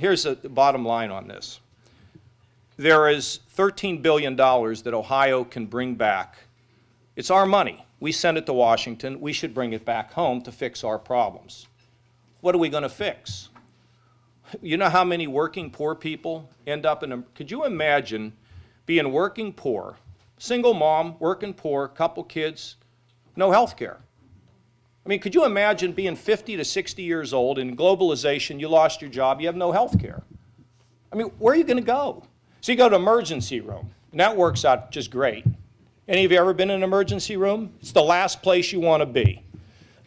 here's the bottom line on this. There is $13 billion that Ohio can bring back. It's our money. We send it to Washington. We should bring it back home to fix our problems. What are we going to fix? You know how many working poor people end up in a, could you imagine being working poor, single mom, working poor, couple kids, no health care? I mean, could you imagine being 50 to 60 years old in globalization, you lost your job, you have no health care? I mean, where are you going to go? So you go to emergency room, and that works out just great. Any of you ever been in an emergency room? It's the last place you want to be.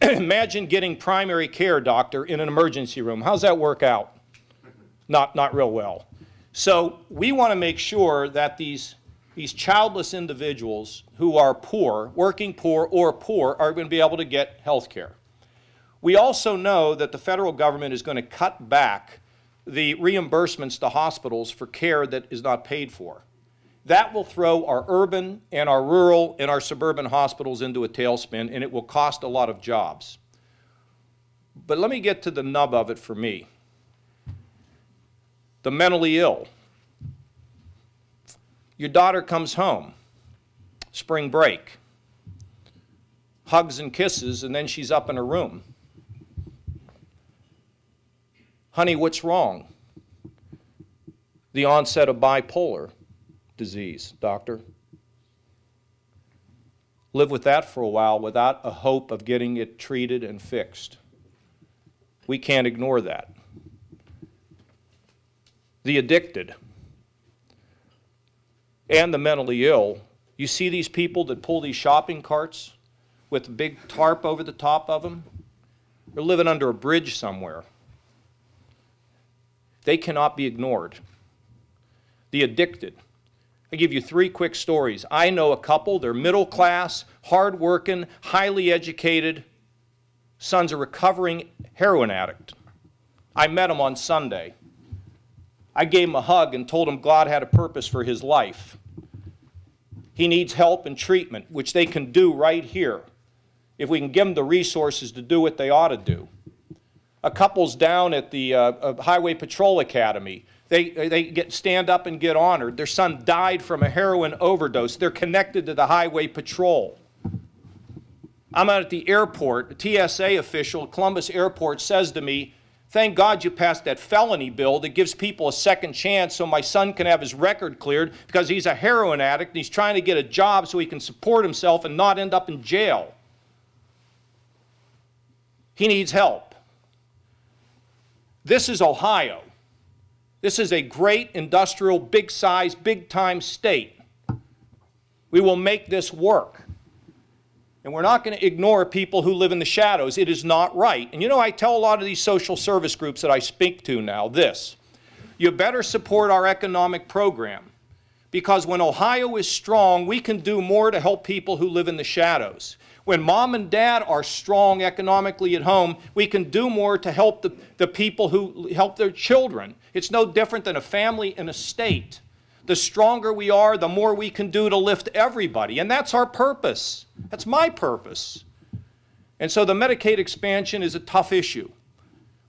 Imagine getting primary care, doctor, in an emergency room. How's that work out? Not real well. So we want to make sure that these childless individuals who are poor, working poor or poor, are going to be able to get health care. We also know that the federal government is going to cut back the reimbursements to hospitals for care that is not paid for. That will throw our urban and our rural and our suburban hospitals into a tailspin, and it will cost a lot of jobs. But let me get to the nub of it for me. The mentally ill. Your daughter comes home, spring break, hugs and kisses, and then she's up in her room. Honey, what's wrong? The onset of bipolar disease, doctor. Live with that for a while without a hope of getting it treated and fixed. We can't ignore that. The addicted and the mentally ill. You see these people that pull these shopping carts with a big tarp over the top of them? They're living under a bridge somewhere. They cannot be ignored. The addicted. I give you 3 quick stories. I know a couple, they're middle class, hard-working, highly educated. Son's a recovering heroin addict. I met him on Sunday. I gave him a hug and told him God had a purpose for his life. He needs help and treatment, which they can do right here, if we can give them the resources to do what they ought to do. A couple's down at the Highway Patrol Academy. They stand up and get honored. Their son died from a heroin overdose. They're connected to the Highway Patrol. I'm out at the airport. A TSA official at Columbus Airport says to me, "Thank God you passed that felony bill that gives people a second chance so my son can have his record cleared because he's a heroin addict and he's trying to get a job so he can support himself and not end up in jail. He needs help." This is Ohio. This is a great industrial, big-size, big-time state. We will make this work. And we're not going to ignore people who live in the shadows. It is not right. And you know, I tell a lot of these social service groups that I speak to now this. You better support our economic program. Because when Ohio is strong, we can do more to help people who live in the shadows. When mom and dad are strong economically at home, we can do more to help the people who help their children. It's no different than a family in a state. The stronger we are, the more we can do to lift everybody. And that's our purpose. That's my purpose. And so the Medicaid expansion is a tough issue.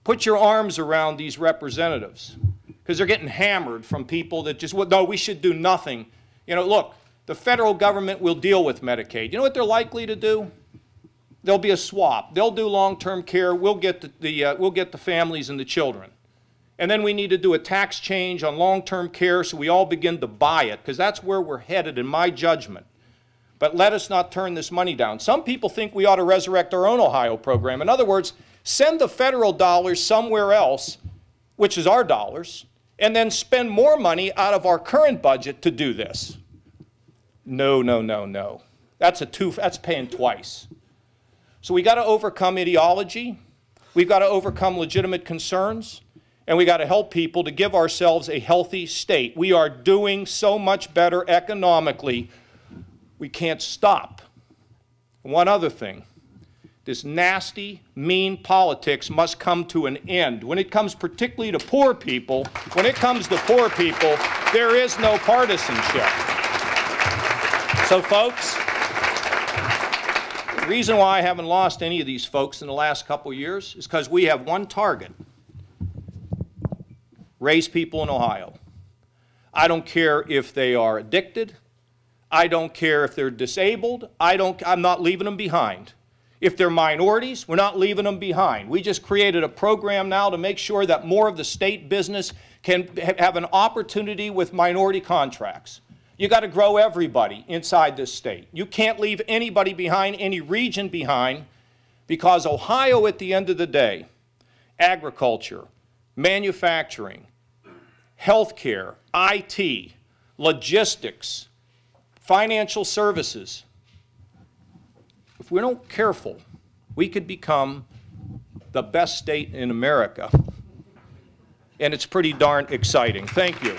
Put your arms around these representatives because they're getting hammered from people that just, well, no, we should do nothing. You know, look, the federal government will deal with Medicaid. You know what they're likely to do? There'll be a swap. They'll do long-term care. We'll get the families and the children. And then we need to do a tax change on long-term care so we all begin to buy it, because that's where we're headed in my judgment. But let us not turn this money down. Some people think we ought to resurrect our own Ohio program. In other words, send the federal dollars somewhere else, which is our dollars, and then spend more money out of our current budget to do this. No, no, no, no. That's paying twice. So we got to overcome ideology. We've got to overcome legitimate concerns. And we got to help people to give ourselves a healthy state. We are doing so much better economically. We can't stop. One other thing. This nasty, mean politics must come to an end. When it comes particularly to poor people, there is no partisanship. So, folks, the reason why I haven't lost any of these folks in the last couple of years is because we have one target. raise people in Ohio. I don't care if they are addicted. I don't care if they're disabled. I'm not leaving them behind. If they're minorities, we're not leaving them behind. We just created a program now to make sure that more of the state business can have an opportunity with minority contracts. You got to grow everybody inside this state. You can't leave anybody behind, any region behind, because Ohio, at the end of the day, agriculture, manufacturing, healthcare, IT, logistics, financial services. If we're not careful, we could become the best state in America. And it's pretty darn exciting. Thank you.